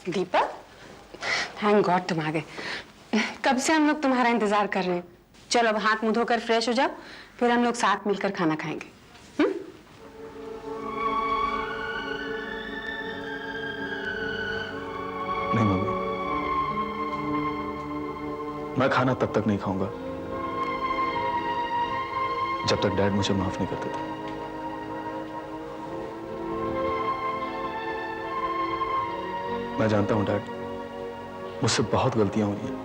दीपक, thank God तुम आ गए। कब से हम लोग तुम्हारा इंतजार कर रहे हैं। चलो अब हाथ मुंह धोकर फ्रेश हो जाओ, फिर हम लोग साथ मिलकर खाना खाएंगे। नहीं मम्मी, मैं खाना तब तक नहीं खाऊंगा जब तक डैड मुझे माफ नहीं करते थे। मैं जानता हूं डैड, मुझसे बहुत गलतियां हुई हैं,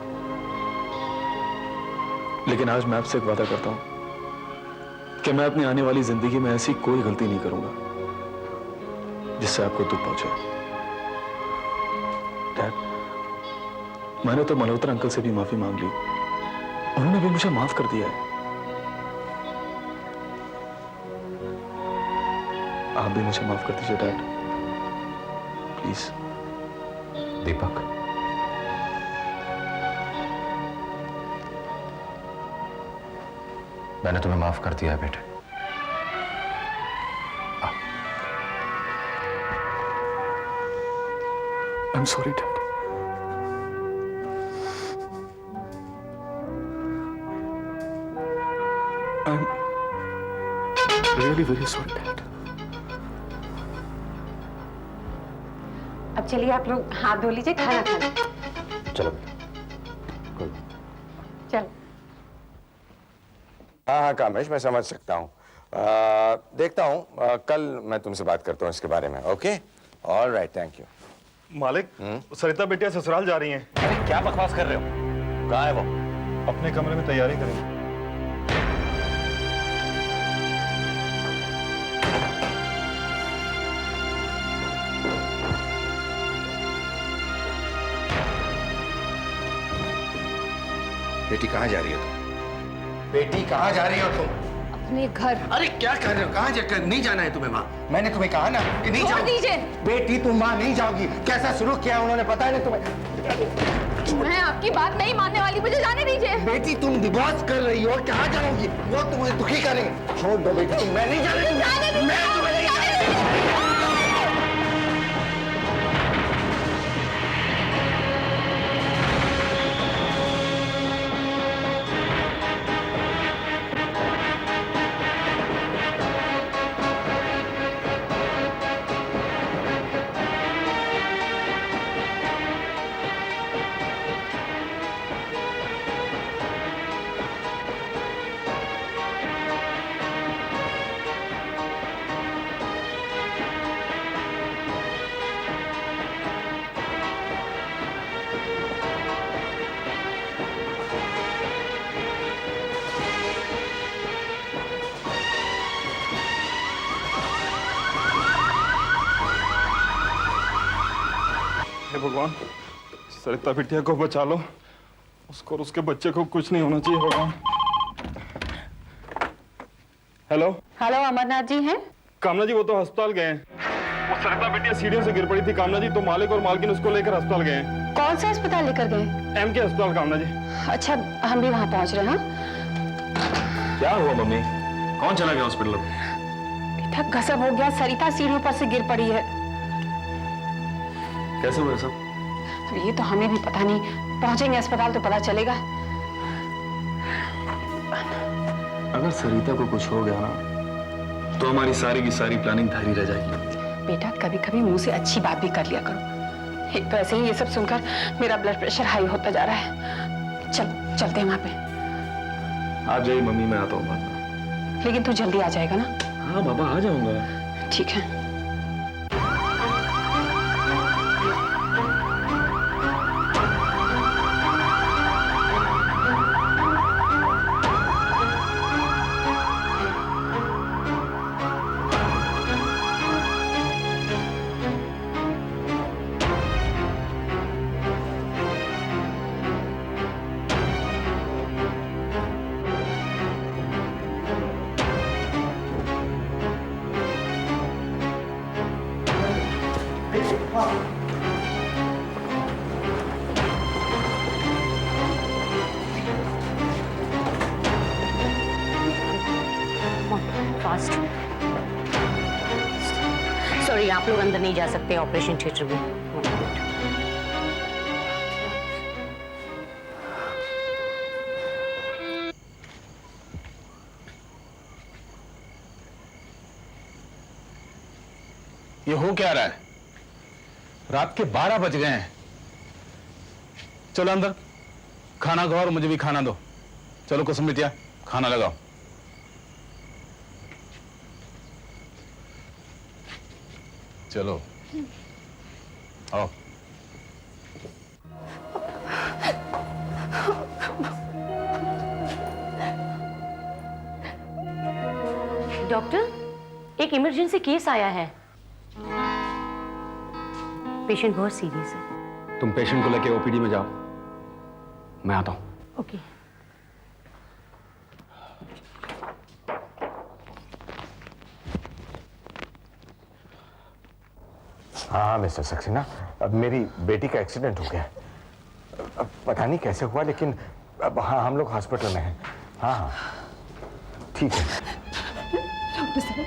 लेकिन आज मैं आपसे एक वादा करता हूं कि मैं अपनी आने वाली जिंदगी में ऐसी कोई गलती नहीं करूंगा जिससे आपको दुख पहुंचे। डैड, मैंने तो मल्होत्रा अंकल से भी माफी मांग ली, उन्होंने भी मुझे माफ कर दिया है। आप भी मुझे माफ कर दीजिए डैड, प्लीज। दीपक, मैंने तुम्हें माफ कर दिया है बेटे। I am sorry dad. I am really very sorry dad. अब चलिए आप लोग हाथ धो लीजिए, खाना खा लीजिए। चलो चलो। हाँ हाँ कामेश, मैं समझ सकता हूँ। देखता हूँ, कल मैं तुमसे बात करता हूँ इसके बारे में। Okay, all right, thank you. मालिक, सरिता बेटिया ससुराल जा रही हैं। अरे क्या बकवास कर रहे हो? कहाँ है वो? अपने कमरे में तैयारी करें। बेटी कहाँ जा रही हो तुम? बेटी कहाँ जा रही हो तुम? अपने घर। अरे क्या कर रहे हो? कहाँ जाकर नहीं जाना है तुम्हें वहाँ? मैंने तुम्हें कहा ना कि नहीं जाओगी। दीजिए। बेटी तुम वहाँ नहीं जाओगी। कैसा शुरू किया उन्होंने, पता है ना तुम्हें? मैं आपकी बात नहीं मानने वाली, मुझे जाने दीजिए। बेटी तुम डिवोर्स कर रही हो, कहाँ जाओगी? वो तुम्हें दुखी करेंगे। छोड़ दो बेटी, मैं नहीं जाने दूंगा। मैं तुम्हें नहीं जाने दूंगा। हे भगवान, सरिता बिटिया को बचा लो, उसको और उसके बच्चे को कुछ नहीं होना चाहिए भगवान। हेलो हेलो, अमरनाथ जी हैं? कामना जी, वो तो अस्पताल गए हैं। वो सरिता बिटिया सीढ़ियों से गिर पड़ी थी कामना जी, तो मालिक और मालकिन उसको लेकर अस्पताल गए हैं। कौन सा अस्पताल लेकर गए? एम के अस्पताल कामना जी। अच्छा, हम भी वहां पहुंच रहे हैं। हाँ? क्या हुआ मम्मी? कौन चला गया हॉस्पिटल? बेटा गजब हो गया, सरिता सीढ़ियों पर से गिर पड़ी है। कैसे हुआ सब? अब ये तो हमें भी पता नहीं, पहुंचेंगे अस्पताल तो पता चलेगा। अगर सरिता को कुछ हो गया ना, तो हमारी सारी की सारी प्लानिंग धरी रह जाएगी। बेटा कभी कभी मुंह से अच्छी बात भी कर लिया करो। एक तो ऐसे ही ये सब सुनकर मेरा ब्लड प्रेशर हाई होता जा रहा है। चलते हैं वहां पे। आप जाइए मम्मी, मैं आता हूँ बाद में। लेकिन तू जल्दी आ जाएगा ना? हाँ बाबा, आ जाऊंगा। ठीक है। फास्ट। सॉरी, आप लोग अंदर नहीं जा सकते ऑपरेशन थिएटर में। ये हो क्या रहा है? रात के 12 बज गए हैं। चलो अंदर खाना खाओ और मुझे भी खाना दो। चलो कुसुम बिटिया खाना लगाओ। चलो आओ। डॉक्टर, एक इमरजेंसी केस आया है। पेशेंट बहुत सीरियस है। तुम पेशेंट को लेके ओपीडी में जाओ, मैं आता हूं। ओके। हाँ मिस्टर सक्सेना, अब मेरी बेटी का एक्सीडेंट हो गया। अब पता नहीं कैसे हुआ, लेकिन अब हाँ हम लोग हॉस्पिटल में हैं। हाँ हाँ ठीक है। डॉक्टर साहब,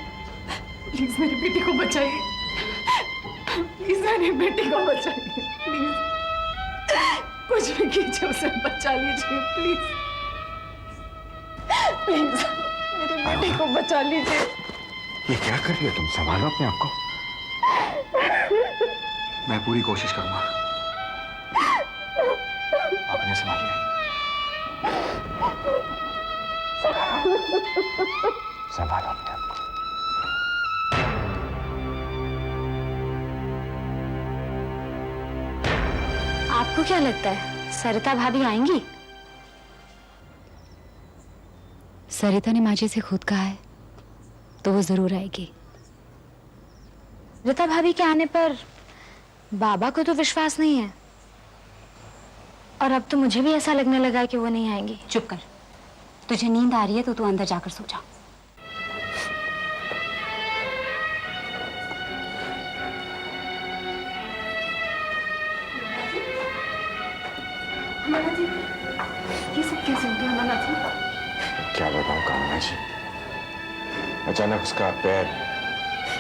प्लीज मेरी बेटी को बचाइए। प्लीज मेरी बेटी को बचाइए। प्लीज कुछ भी कीजिए, उसे बचा लीजिए। प्लीज प्लीज मेरी बेटी को बचा लीजिए। ये क्या कर रही हो तुम? संभालो अपने आप को। मैं पूरी कोशिश करूंगा। आपने संभालिए। संभालो अपने आप को। आपको क्या लगता है सरिता भाभी आएंगी? सरिता ने माँ जी से खुद कहा है तो वो जरूर आएगी। रीता भाभी के आने पर बाबा को तो विश्वास नहीं है, और अब तो मुझे भी ऐसा लगने लगा है कि वो नहीं आएंगी। चुप कर, तुझे नींद आ रही है तो तू अंदर जाकर सो जा। ये सब कैसे हो गया अमरनाथ जी? क्या बताऊं कामना जी, अचानक उसका पैर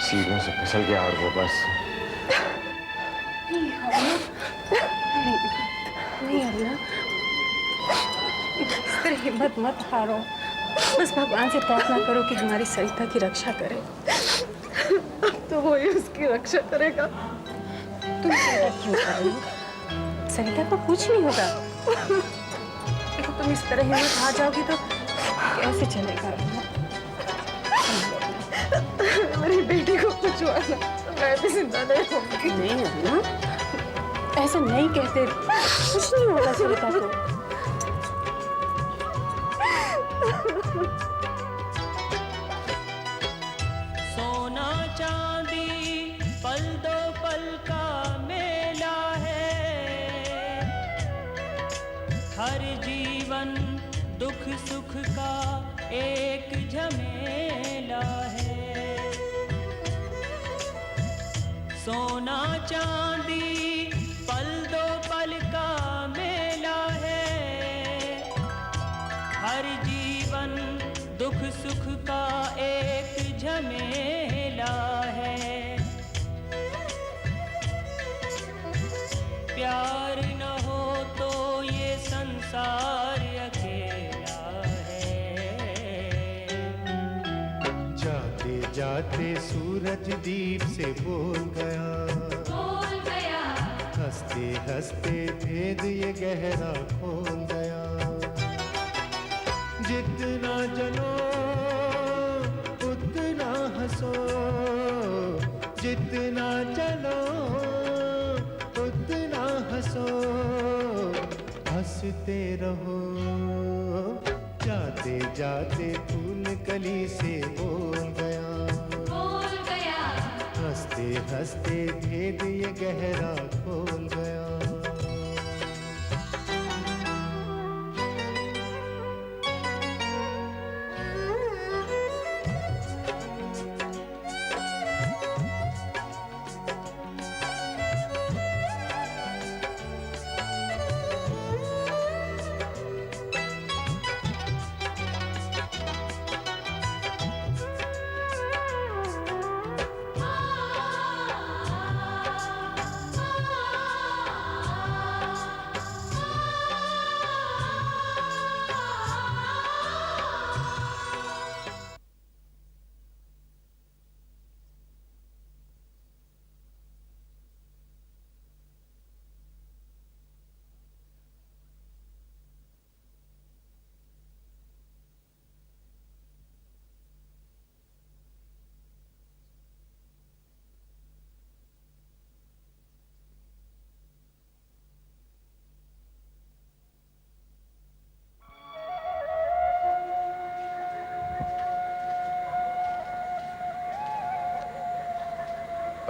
सीढ़ियों से फिसल गया और वो बस। नहीं अल्लाह, इस तरह हिम्मत मत हारो। बस भगवान से प्रार्थना करो कि हमारी सरिता की रक्षा करे। अब तो वो ही उसकी रक्षा करेगा। तुम चिंता क्यों कर रही हो? सरिता को कुछ नहीं होगा। देखो तुम इस तरह हिम्मत हार जाओगी तो कैसे चलेगा? मेरी बेटी को कुछ हुआ ना तो मैं भी जिंदा नहीं होंगी। नहीं अल्लाह, ऐसा नहीं कहते। कुछ नहीं होगा सरिता को। सोना चांदी पल दो पल का मेला है, हर जीवन दुख सुख का एक झमेला है। सोना चांदी पल दो पल का मेला है, हर जीवन दुख सुख का एक झमेला है। प्यार न हो तो ये संसार अकेला है। जाते जाते सूरज दीप से बोल गया, हंसते हंसते भेद ये गहरा खोल गया। जितना जलो उतना हंसो, जितना चलो उतना हंसो, हंसते रहो। जाते जाते फूल कली से बोल गया, हंसते हंसते भेद ये गहरा खोल गया।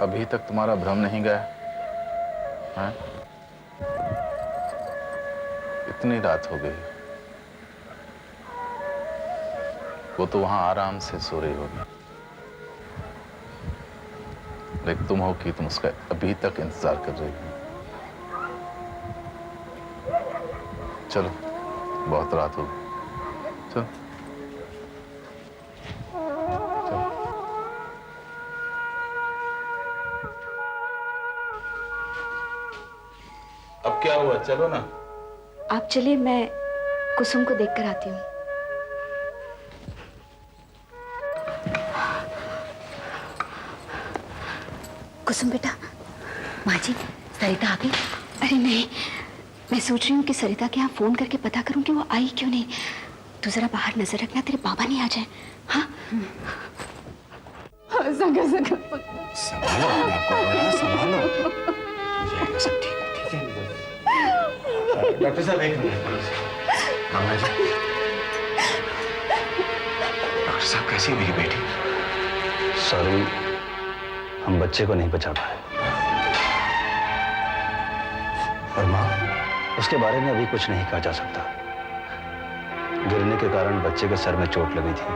अभी तक तुम्हारा भ्रम नहीं गया है? इतनी रात हो गई, वो तो वहां आराम से सो रही होगी, लेकिन तुम हो कि तुम उसका अभी तक इंतजार कर रही हो। चलो, बहुत रात हो गई, चलो। अब क्या हुआ, चलो ना। आप चलिए, मैं कुसुम को देखकर आती हूँ। कुसुम बेटा। माँ जी, सरिता आ गई? अरे नहीं, मैं सोच रही हूँ कि सरिता के यहाँ फोन करके पता करूँ कि वो आई क्यों नहीं। तू जरा बाहर नजर रखना, तेरे बाबा नहीं आ जाए। हाँ संभालो अपने आप को, बेटा, संभालो। हो जाएगा सब ठीक है। डॉक्टर साहब एक मिनट। कामना जी, डॉक्टर साहब कैसी है मेरी बेटी? सॉरी, हम बच्चे को नहीं बचा पाए। और माँ, उसके बारे में अभी कुछ नहीं कहा जा सकता। गिरने के कारण बच्चे के सर में चोट लगी थी,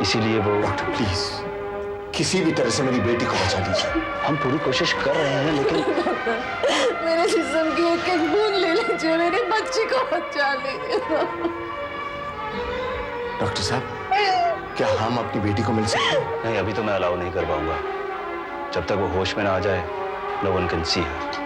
इसीलिए वो। डॉक्टर प्लीज, किसी भी तरह से मेरी बेटी को बचा लीजिए। हम पूरी कोशिश कर रहे हैं, लेकिन मेरे जिस्म की एक एक बूंद ले लीजिए, मेरे बच्चे को बचा लीजिए। डॉक्टर साहब, क्या हम अपनी बेटी को मिल सकते हैं? नहीं, अभी तो मैं अलाउ नहीं कर पाऊंगा। जब तक वो होश में ना आ जाए, no one can see her.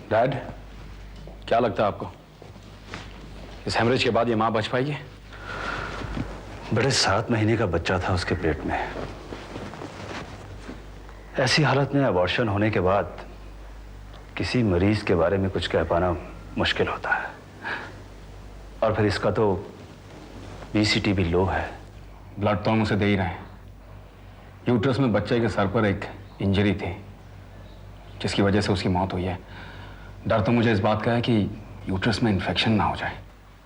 Dad, क्या लगता है आपको, इस हेमरेज के बाद ये मां बच पाएगी? बड़े 7 महीने का बच्चा था उसके पेट में। ऐसी हालत में अबॉर्शन होने के बाद किसी मरीज के बारे में कुछ कह पाना मुश्किल होता है। और फिर इसका तो बीसीटी भी लो है। ब्लड तो हम उसे दे ही रहे हैं। यूट्रस में बच्चे के सर पर एक इंजरी थी, जिसकी वजह से उसकी मौत हुई है। डर तो मुझे इस बात का है कि यूट्रस में इन्फेक्शन ना हो जाए।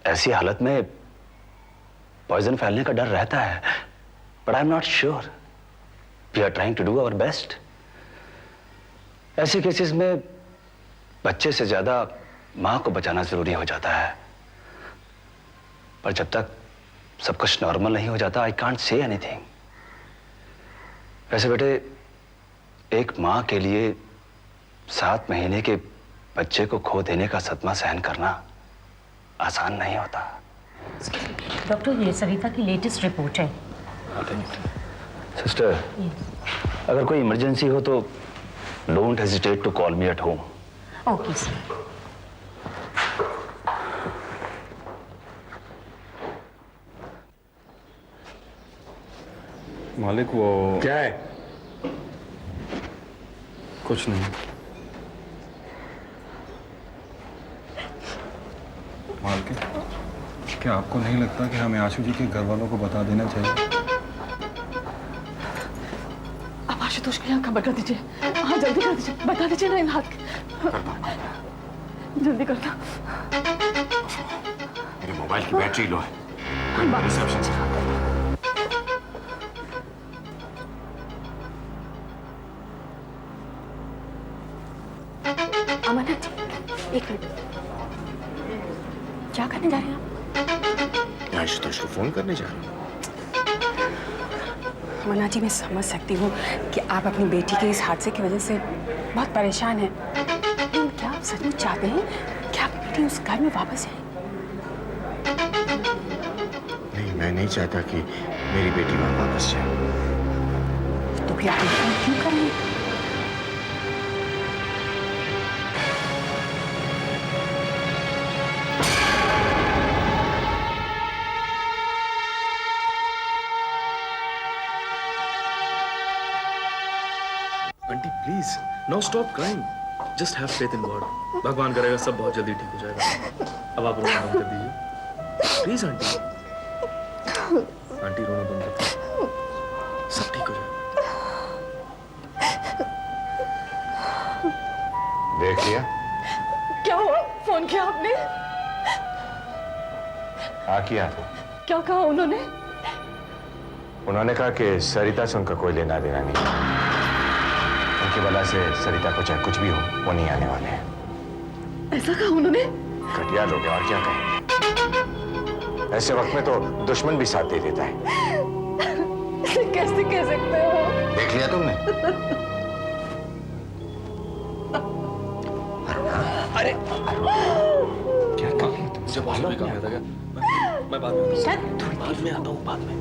ऐसी हालत में पॉइजन फैलने का डर रहता है, but I am not sure. We are trying to do our best. ऐसे केसेस में बच्चे से ज्यादा मां को बचाना जरूरी हो जाता है। पर जब तक सब कुछ नॉर्मल नहीं हो जाता, आई कांट से एनीथिंग। वैसे बेटे, एक मां के लिए 7 महीने के बच्चे को खो देने का सदमा सहन करना आसान नहीं होता। डॉक्टर, ये सरिता की लेटेस्ट रिपोर्ट है। सिस्टर, अगर कोई इमरजेंसी हो तो don't hesitate to call me at home. Okay sir. मालिक, वो क्या है? कुछ नहीं। मालिक, क्या आपको नहीं लगता कि हमें आशु जी के घर वालों को बता देना चाहिए? आप आशुतोष के यहाँ खबर कर दीजिए। हाँ, जल्दी कर दीजिए, बता दीजिए ना इन हाथ। जल्दी कर दो। मेरे मोबाइल की बैटरी लो है, कोई रिसेप्शन से बात करना। अमरनाथ जी, एक मिनट, क्या करने जा रहे हैं आप? मैं आशुतोष को फोन करने जा रहा हूँ। अमरनाथ जी, मैं समझ सकती हूँ कि आप अपनी बेटी के इस हादसे की वजह से बहुत परेशान हैं, लेकिन क्या आप सच में चाहते हैं कि आपकी बेटी उस घर में वापस आए? नहीं, मैं नहीं चाहता कि मेरी बेटी वहां वापस जाए। तो फिर आप फोन क्यों कर रहे हैं? Aunty please, no stop crying. Just have faith in God. भगवान करेगा सब बहुत जल्दी ठीक हो जाएगा। अब आप रोना बंद कर दीजिए प्लीज आंटी। आंटी रोना बंद कर दीजिए, सब ठीक हो जाएगा। देख लिया? क्या हुआ? फोन किया आपने? हाँ किया। क्या कहा उन्होंने? उन्होंने कहा कि सरिता से उनका कोई लेना देना नहीं, उनकी वजह से सरिता को चाहे कुछ भी हो वो नहीं आने वाले हैं। ऐसा कहा उन्होंने? घटिया लोग हैं, और क्या कहें। ऐसे वक्त में तो दुश्मन भी साथ दे देता है। ऐसे कैसे कह सकते हो? देख लिया तुमने? अरे क्या कर रही तुम? मुझे बाहर में काम आता क्या? मैं बाद में आता हूँ। बाद में आता हूँ, बाद में।